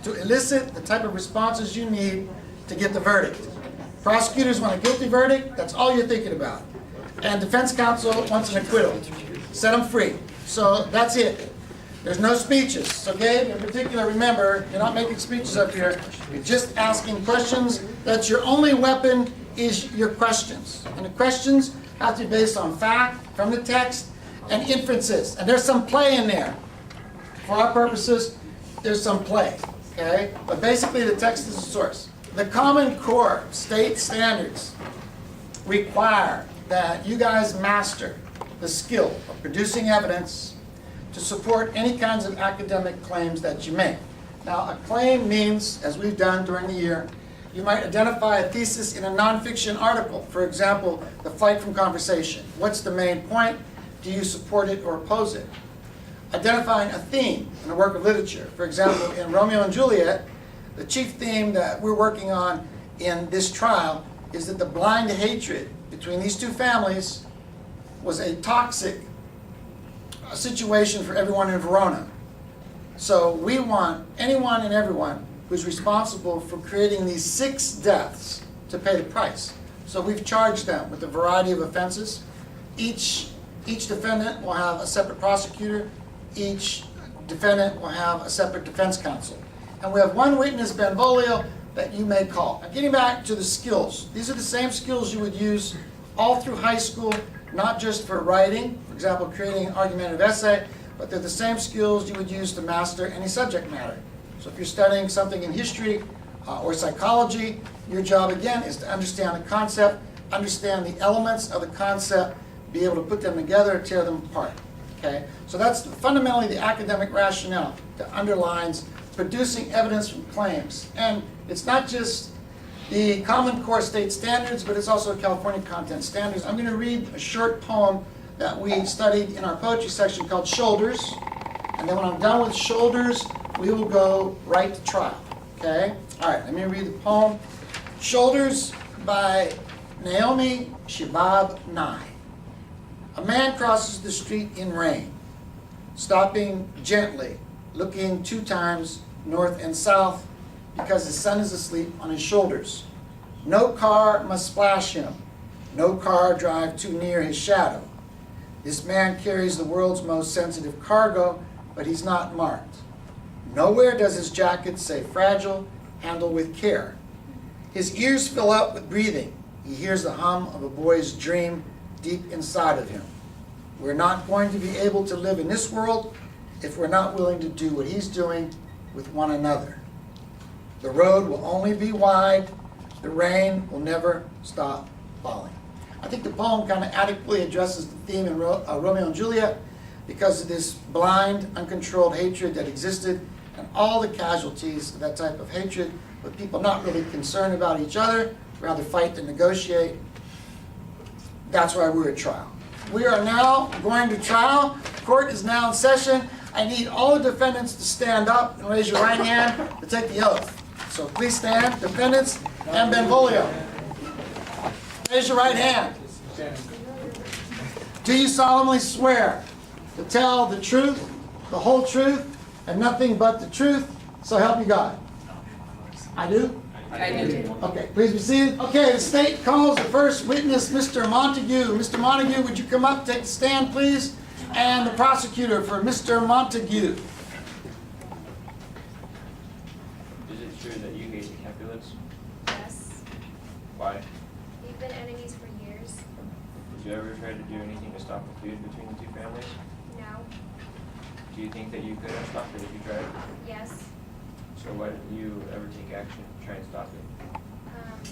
to elicit the type of responses you need to get the verdict. Prosecutors want a guilty verdict, that's all you're thinking about. And defense counsel wants an acquittal. Set them free. So that's it. There's no speeches. So Gabe, in particular, remember, you're not making speeches up here. You're just asking questions. That's your only weapon is your questions. And the questions have to be based on fact, from the text, and inferences. And there's some play in there. For our purposes, there's some play. Okay? But basically, the text is the source. The Common Core state standards require that you guys master the skill of producing evidence to support any kinds of academic claims that you make. Now, a claim means, as we've done during the year, you might identify a thesis in a nonfiction article. For example, the flight from conversation. What's the main point? Do you support it or oppose it? Identifying a theme in a work of literature. For example, in Romeo and Juliet, the chief theme that we're working on in this trial is that the blind hatred between these two families was a toxic situation for everyone in Verona. So we want anyone and everyone who's responsible for creating these 6 deaths to pay the price. So we've charged them with a variety of offenses. Each defendant will have a separate prosecutor. Each defendant will have a separate defense counsel. And we have one witness, Benvolio, that you may call. Now, getting back to the skills. These are the same skills you would use all through high school, not just for writing, for example, creating an argumentative essay, but they're the same skills you would use to master any subject matter. So if you're studying something in history or psychology, your job, again, is to understand the concept, understand the elements of the concept, be able to put them together, tear them apart. Okay? So that's fundamentally the academic rationale that underlines producing evidence from claims. And it's not just the Common Core state standards, but it's also California content standards. I'm going to read a short poem that we studied in our poetry section called Shoulders. And then when I'm done with Shoulders, we will go right to trial. Okay? All right, let me read the poem. Shoulders by Naomi Shihab Nye. A man crosses the street in rain, stopping gently, looking 2 times north and south because the sun is asleep on his shoulders. No car must splash him. No car drive too near his shadow. This man carries the world's most sensitive cargo, but he's not marked. Nowhere does his jacket say fragile, handle with care. His ears fill up with breathing. He hears the hum of a boy's dream deep inside of him. We're not going to be able to live in this world if we're not willing to do what he's doing with one another. The road will only be wide. The rain will never stop falling. I think the poem kind of adequately addresses the theme in Romeo and Juliet because of this blind, uncontrolled hatred that existed and all the casualties of that type of hatred, with people not really concerned about each other, rather fight and negotiate. That's why we're at trial. We are now going to trial. Court is now in session. I need all the defendants to stand up and raise your right hand to take the oath. So please stand, defendants and Benvolio. Raise your right hand. Do you solemnly swear to tell the truth, the whole truth, and nothing but the truth, so help you God? I do? I do. Okay, please be seated. Okay, the state calls the first witness, Mr. Montague. Mr. Montague, would you come up, take the stand, please? And the prosecutor for Mr. Montague. Is it true that you hate the Capulets? Yes. Why? We've been enemies for years. Did you ever try to do anything to stop the feud between the 2 families? No. Do you think that you could have stopped it if you tried? Yes. So why didn't you ever take action to try and stop it?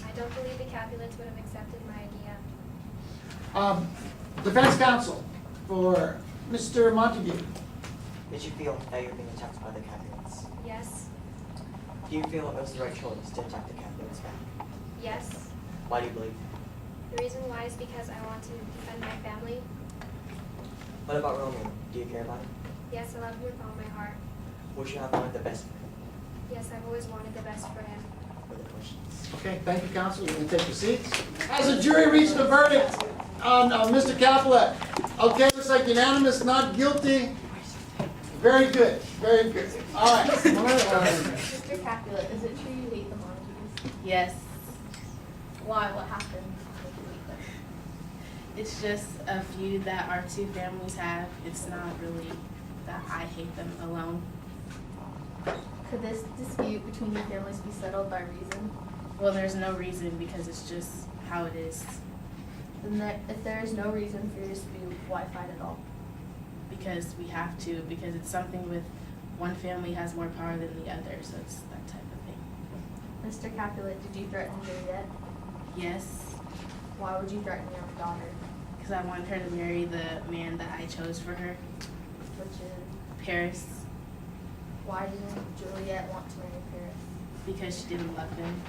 I don't believe the Capulets would have accepted my idea. Defense counsel for Mr. Montague. Did you feel that you were being attacked by the Capulets? Yes. Do you feel it was the right choice to attack the Capulets back? Yes. Why do you believe? The reason why is because I want to defend my family. What about Romeo? Do you care about him? Yes, I love him with all my heart. Would you have wanted the best for him? Yes, I've always wanted the best for him. Further questions? Okay, thank you, counsel. You can take your seats. Has the jury reached a verdict on Mr. Capulet? Okay, looks like unanimous, not guilty. Very good, very good. All right. Mr. Capulet, is it true you hate the Montagues? Yes, Why? What happened? it's just a feud that our two families have. It's not really that I hate them alone. Could this dispute between your families be settled by reason? Well, there's no reason because it's just how it is. If there is no reason for your dispute, why fight at all? Because we have to, because it's something with one family has more power than the other, so it's that type of thing. Mr. Capulet, did you threaten Juliet? Yes, Why would you threaten your own daughter? because I wanted her to marry the man that I chose for her, Which is, Paris, why didn't Juliet want to marry Paris? because she didn't love him.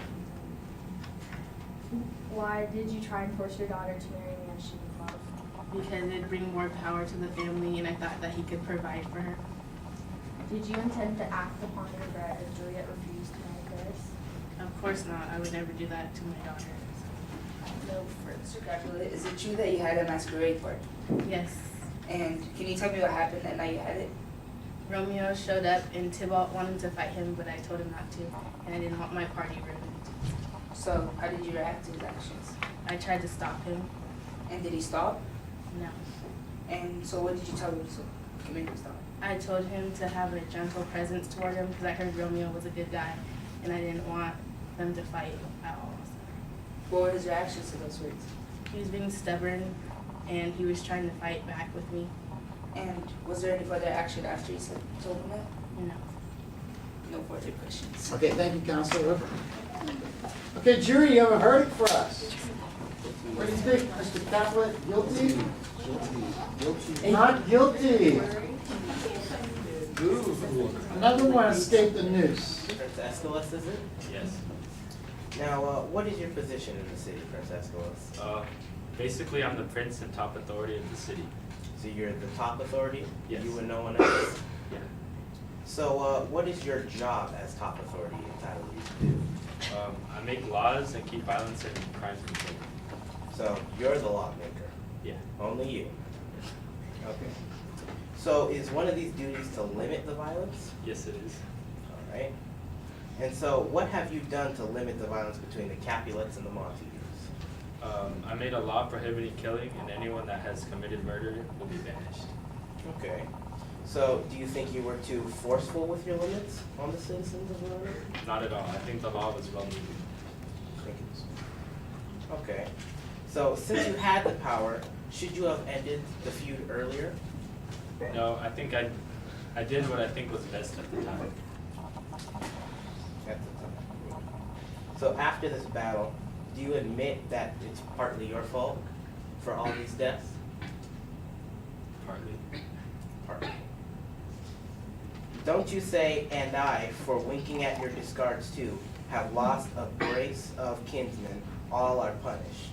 Why did you try and force your daughter to marry a man she didn't love? Because it'd bring more power to the family, and I thought that he could provide for her. Did you intend to act upon your regret if Juliet refused to marry Paris? Of course not. I would never do that to my daughter. No. Mr. Capulet, is it true that you had a masquerade party? Yes. And can you tell me what happened that night you had it? Romeo showed up, and Tybalt wanted to fight him, but I told him not to, and I didn't want my party ruined. So, how did you react to his actions? I tried to stop him. And did he stop? No. And so what did you tell him to make him stop? I told him to have a gentle presence toward him because I heard Romeo was a good guy, and I didn't want them to fight at all. What were his reactions to those words? He was being stubborn, and he was trying to fight back with me. And was there any further action after you told him that? No. No further questions. Okay, thank you, Counselor. Okay, jury, you have a verdict for us. What do you think, Mr. Capulet? Guilty? Guilty. Not guilty. Another one escaped the noose. Prince Escalus, is it? Yes. Now, what is your position in the city, Prince Escalus? Basically, I'm the prince and top authority of the city. So you're the top authority? Yes. You and no one else? Yeah. So, what is your job as top authority entitled you to do? I make laws and keep violence and crime controlled. So, you're the lawmaker? Yeah. Only you? Okay. So, is one of these duties to limit the violence? Yes, it is. All right. And so, what have you done to limit the violence between the Capulets and the Montagues? I made a law prohibiting killing, and anyone that has committed murder will be banished. Okay. So, do you think you were too forceful with your limits on the citizens of Aurora? Not at all. I think the law was well needed. Okay. So, since you had the power, should you have ended the feud earlier? No, I think I did what I think was best at the time. At the time. So, after this battle, do you admit that it's partly your fault for all these deaths? Partly. Partly. Don't you say, and I, for winking at your discards too, have lost a brace of kinsmen, all are punished.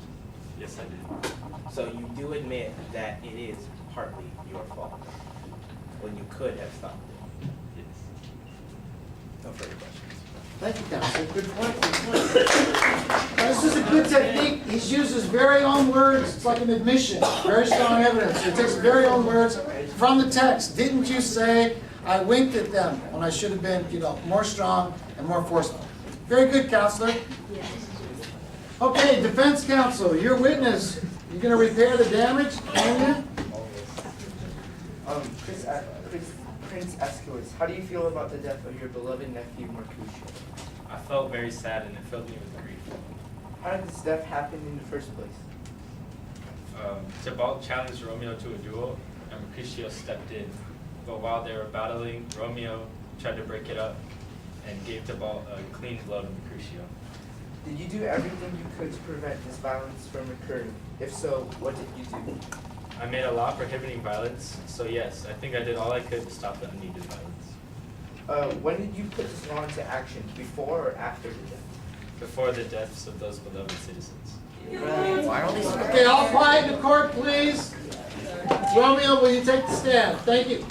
Yes, I did. So you do admit that it is partly your fault, when you could have stopped it. Yes. No further questions. Thank you, Counselor. Good point, good point. Now, this is a good technique. He uses very own words. It's like an admission. Very strong evidence. He takes very own words from the text. Didn't you say, I winked at them when I should have been, more strong and more forceful? Very good, Counselor. Okay, defense counsel, your witness. You gonna repair the damage? Can you? Prince Escalus, how do you feel about the death of your beloved nephew Mercutio? I felt very sad, and it filled me with grief. How did this death happen in the first place? Tybalt challenged Romeo to a duel, and Mercutio stepped in. But while they were battling, Romeo tried to break it up and gave Tybalt a clean blow to Mercutio. Did you do everything you could to prevent this violence from occurring? If so, what did you do? I made a law prohibiting violence, so yes, I think I did all I could to stop the unneeded violence. When did you put this law into action, before or after the death? Before the deaths of those beloved citizens. Okay, all quiet in the court, please. Romeo, will you take the stand? Thank you.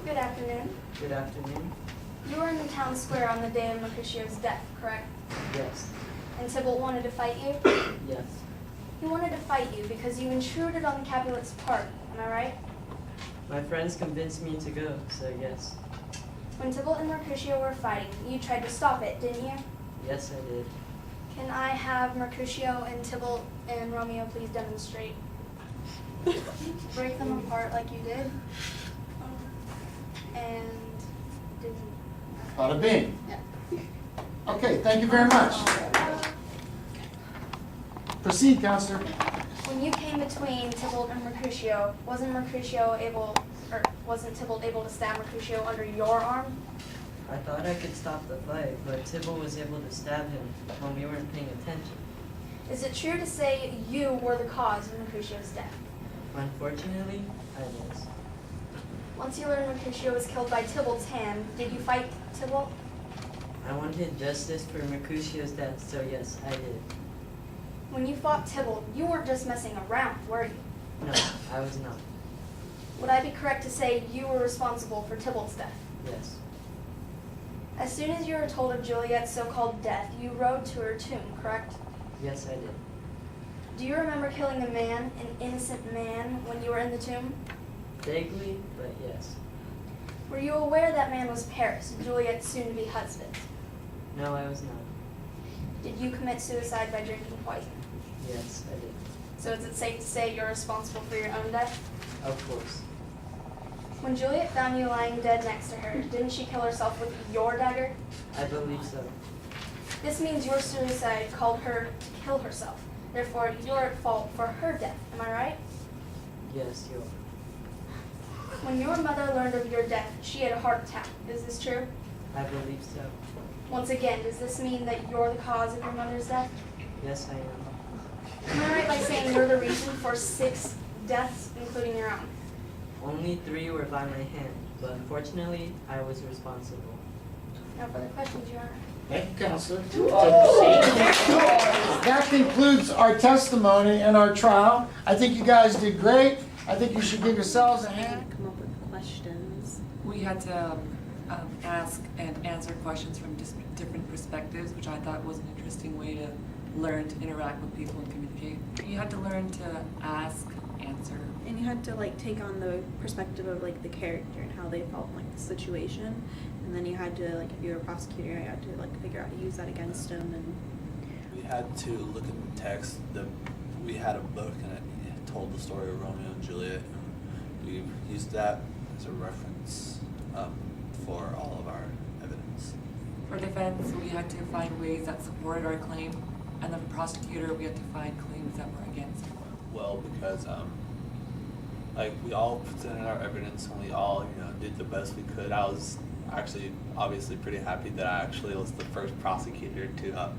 Good afternoon. Good afternoon. You were in the town square on the day of Mercutio's death, correct? Yes. And Tybalt wanted to fight you? Yes. He wanted to fight you because you intruded on the Capulets' park, am I right? My friends convinced me to go, so yes. When Tybalt and Mercutio were fighting, you tried to stop it, didn't you? Yes, I did. Can I have Mercutio and Tybalt and Romeo please demonstrate? Break them apart like you did. And didn't. Bada bing. Yeah. Okay, thank you very much. Proceed, Counselor. When you came between Tybalt and Mercutio, wasn't Tybalt able to stab Mercutio under your arm? I thought I could stop the fight, but Tybalt was able to stab him when we weren't paying attention. Is it true to say you were the cause of Mercutio's death? Unfortunately, I was. Once you learned Mercutio was killed by Tybalt's hand, did you fight Tybalt? I wanted justice for Mercutio's death, so yes, I did. When you fought Tybalt, you weren't just messing around, were you? No, I was not. Would I be correct to say you were responsible for Tybalt's death? Yes. As soon as you were told of Juliet's so-called death, you rode to her tomb, correct? Yes, I did. Do you remember killing a man, an innocent man, when you were in the tomb? Vaguely, but yes. Were you aware that man was Paris, Juliet's soon-to-be husband? No, I was not. Did you commit suicide by drinking poison? Yes, I did. So is it safe to say you're responsible for your own death? Of course. When Juliet found you lying dead next to her, didn't she kill herself with your dagger? I believe so. This means your suicide called her to kill herself. Therefore, you're at fault for her death. Am I right? Yes, you are. When your mother learned of your death, she had a heart attack. Is this true? I believe so. Once again, does this mean that you're the cause of your mother's death? Yes, I am. Am I right by saying you're the reason for 6 deaths, including your own? Only 3 were by my hand, but unfortunately, I was responsible. No further questions, Your Honor. Thank you, Counselor. That concludes our testimony and our trial. I think you guys did great. I think you should give yourselves a hand. Come up with questions. We had to ask and answer questions from just different perspectives, which I thought was an interesting way to learn to interact with people and communicate. You had to learn to ask, answer. And you had to like take on the perspective of like the character and how they felt in like the situation. And then you had to, like, if you were a prosecutor, you had to like figure out how to use that against them. And we had to look at the text. We had a book and it told the story of Romeo and Juliet, and we used that as a reference for all of our evidence. For defense, we had to find ways that supported our claim, and then for prosecutor, we had to find claims that were against. Well, because like we all presented our evidence and we all did the best we could. I was actually obviously pretty happy that I actually was the first prosecutor to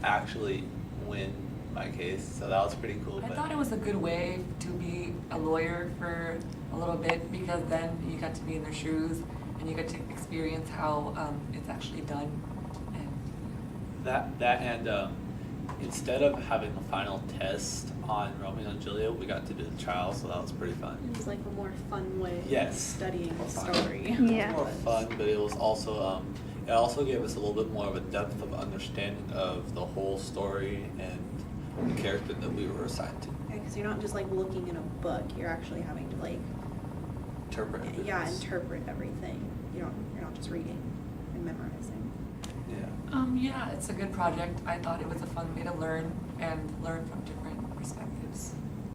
actually win my case, so that was pretty cool. I thought it was a good way to be a lawyer for a little bit, because then you got to be in their shoes and you get to experience how it's actually done. And instead of having a final test on Romeo and Juliet, we got to do the trial, so that was pretty fun. it was like a more fun way Yes. of studying More the fun. story. It was more fun, but it was also it also gave us a little bit more of a depth of understanding of the whole story and the character that we were assigned to. Because you're not just like looking in a book, you're actually having to like Interpret. interpret everything. You're not just reading and memorizing. Yeah. Yeah, it's a good project. I thought it was a fun way to learn from different